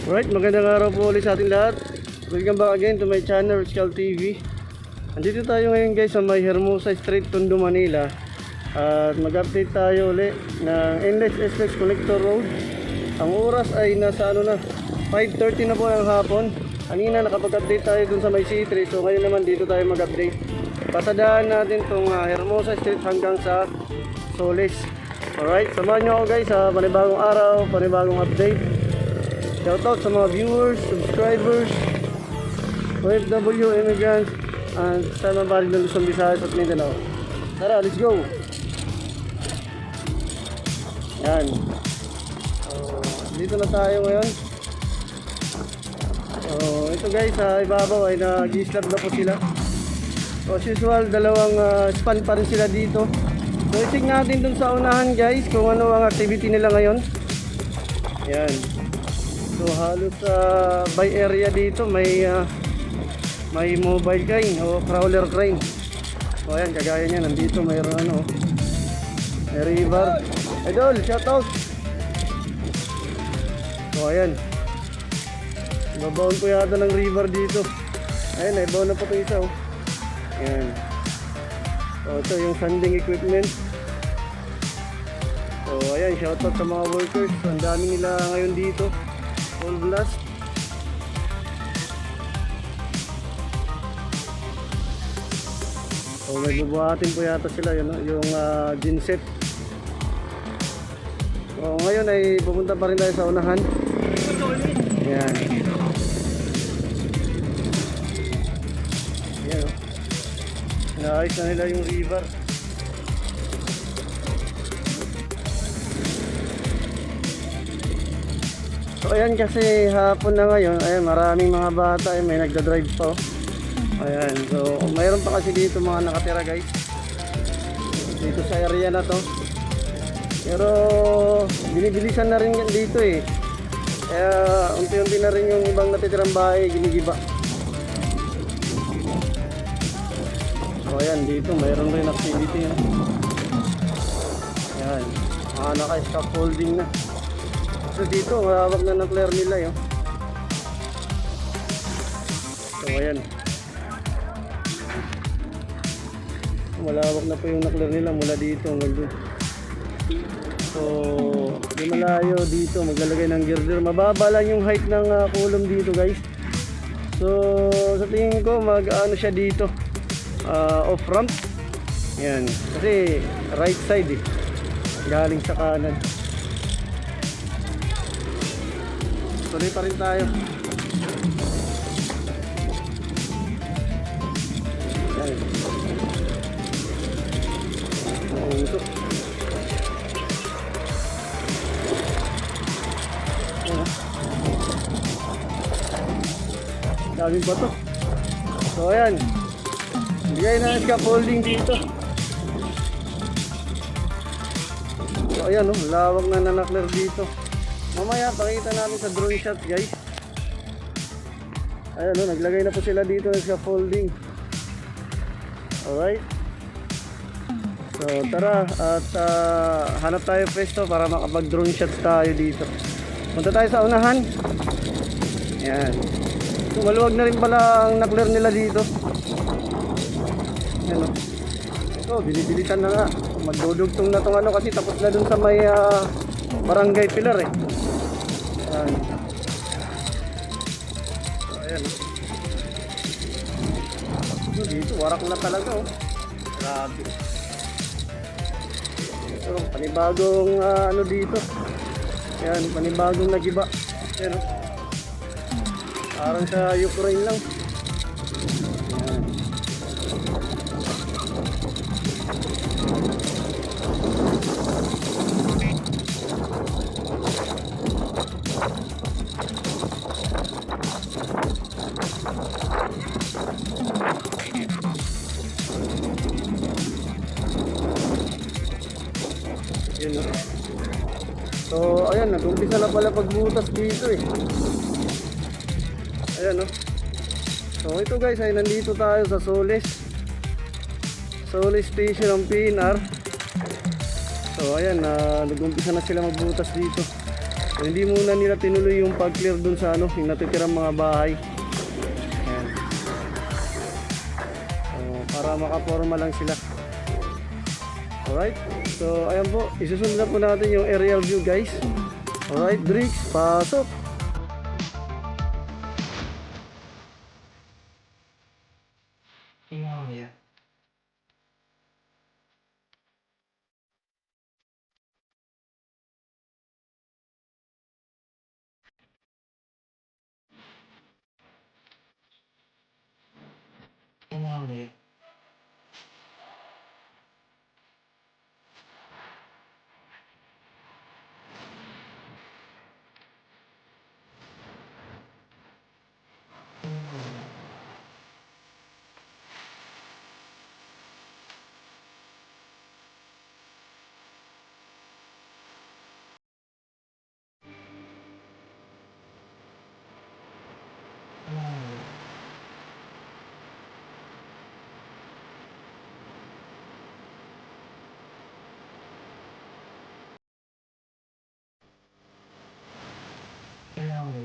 Alright, magandang araw po ulit sa ating lahat. Welcome back again to my channel, Rizcal TV. Andito tayo ngayon guys sa may Hermosa Street, Tondo, Manila. At mag-update tayo ulit ng Endless SLEX Collector Road. Ang oras ay nasa 5:30 na po ng hapon. Kanina nakapag-update tayo dun sa may C3. So ngayon naman dito tayo mag-update. Pasadaan natin tong Hermosa Street hanggang sa Solis. Alright, samahan nyo ako guys sa panibagong araw, panibagong update. Shoutout sa mga viewers, subscribers, OFW, immigrants, and sa mga balik ng Luzon, Visayas at Mindanao. Tara, let's go! Yan. Dito na tayo ngayon. Ito guys, sa ibabaw ay nag-i-slab na po sila. As usual, dalawang span pa rin sila dito. So, i-check natin dun sa unahan guys kung ano ang activity nila ngayon. Yan. So halos by area dito may mobile crane o crawler crane. So ayan, kagaya niya nandito mayroon may river. Idol, shout out. So ayan, babaon ko yata ng river dito. Ayan, naibaon na po ito isa Ayan. So ito yung sanding equipment. So ayan, shout out sa mga workers. Ang dami nila ngayon dito. All blast. So may bubuhatin po yata sila yung genset. So ngayon ay pupunta pa rin tayo sa unahan. Ayan. Ayan naayos na nila yung river. So ayan, kasi hapon na ngayon, ayan, maraming mga bata, may nagda-drive pa. Ayan, so mayroon pa kasi dito mga nakatira guys dito sa area na to. Pero binibilisan na rin dito kaya unti-unti na rin yung ibang natitirang bahay ginigiba. So ayan, dito mayroon rin activity ayan, mga naka-scaffolding na. So dito, malawak na ng clear nila So ayan, malawak na po yung na-clear nila mula dito hanggang doon. So di malayo dito, maglalagay ng girder. Mababa lang yung height ng column dito guys. So sa tingin ko mag-ano siya dito, off ramp. Yan, kasi right side galing sa kanan. Tuloy pa rin tayo. Ayan. Ito. Daming bato. So ayan, bigay na scaffolding dito. So ayan lawak na nanakler dito. Mamaya pakita namin sa drone shot guys. Ayan naglagay na po sila dito ng scaffolding. Alright. So tara at hanap tayo pwesto para makapag drone shots tayo dito. Punta tayo sa unahan. Ayan. So maluwag na rin pala ang nakler nila dito. Ayan So binibilisan na nga. Magdudugtong na tong kasi tapos na dun sa may barangay pilar Ayan. So, ayan. So, dito, warak na talaga Grabe. So, panibagong dito. Ayan, panibagong nagiba. Ayan Parang sa Ukraine lang. Ayan. So ayan, nag-umpisa na pala pagbutas dito Ayan So ito guys ay nandito tayo sa Solis Station ng PNR. So ayan, nag-umpisa na sila magbutas dito. Hindi muna nila tinuloy yung pag-clear dun sa ano, yung natitirang mga bahay. Ayan. So, para makaporma lang sila. Alright, so ayan po, isusunod na po natin yung aerial view guys. Alright, Drix, pasok! Yeah. Yeah.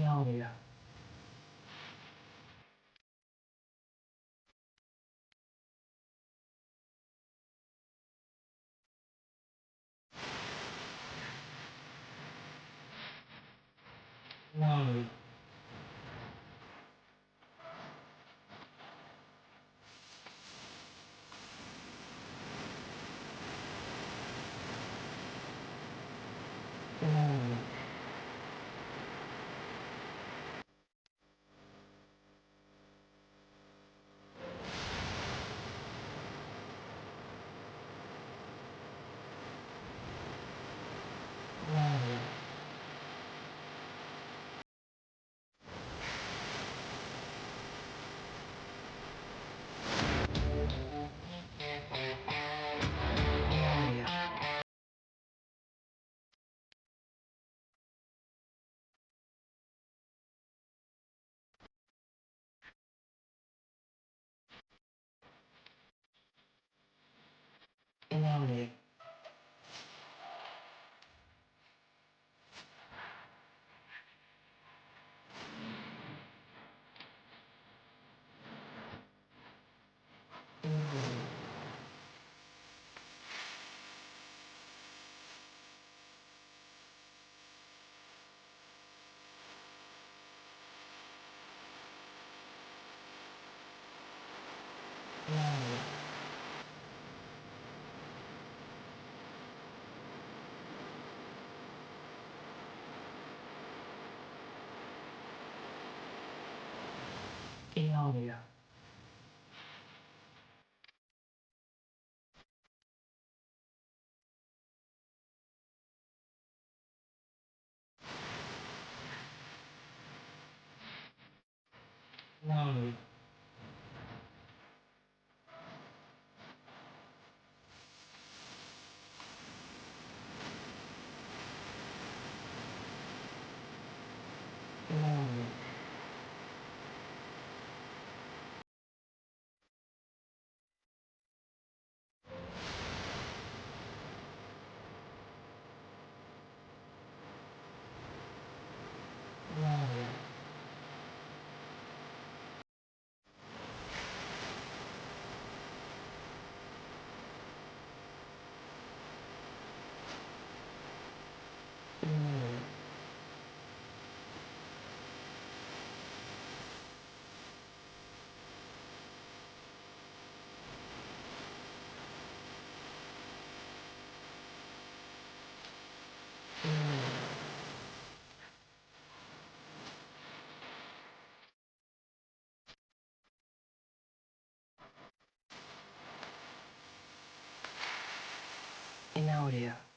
Yeah. Yeah. Area. No. No. No. In audio.